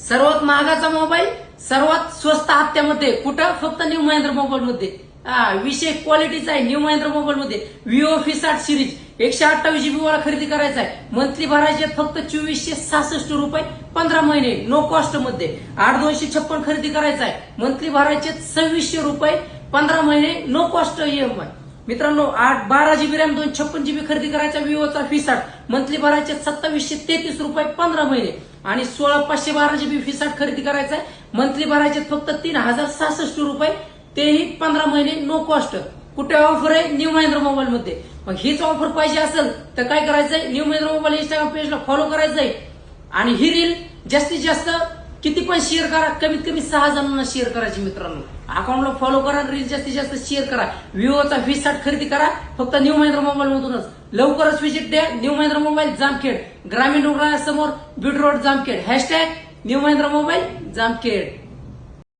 सर्वात महागाचा मोबाईल सर्वात स्वस्त हप्त्यामध्ये कुठं? फक्त न्यू महिंद्रा मोबाईल मध्ये. विषय क्वालिटीचा आहे. न्यू महिंद्रा मोबाईल मध्ये विवो V60 सिरीज 128 GB वाला खरेदी करायचा आहे. मंथली भरायचे फक्त 2466 रुपये 15 महिने नो कॉस्ट मध्ये. 8256 खरेदी करायचा आहे. मंथली भरायचे 2600 रुपये 15 महिने नो कॉस्ट EMI. मित्रांनो 12 GB रॅम 256 GB खरेदी करायचा विवोचा V60 मंथली भरायचे 2733 रुपये 15 महिने. आणि 16512 GB V60 खरेदी करायचा आहे. मंथली भरायचे फक्त 3066 रुपये तेही 15 महिने नो कॉस्ट. कुठे ऑफर आहे? न्यू महिंद्रा मोबाईल मध्ये. मग हीच ऑफर पाहिजे असेल तर काय करायचंय? न्यू महिंद्रा मोबाईल इंस्टाग्राम पेजला फॉलो करायचंय आणि ही रील जास्तीत जास्त किती पण शेअर करा. कमीत कमी 6 जणांना शेअर करायची. मित्रांनो अकाउंटला फॉलो करा, रील जास्तीत जास्त शेअर करा. विवोचा V60 खरेदी करा फक्त न्यू महिंद्रा मोबाईल मधूनच. लवकरच व्हिजिट द्या. न्यू महिंद्रा मोबाईल जामखेड, ग्रामीण रुग्णालयासमोर, Beed road, Jamkhed. # New Mahindra mobile Jamkhed.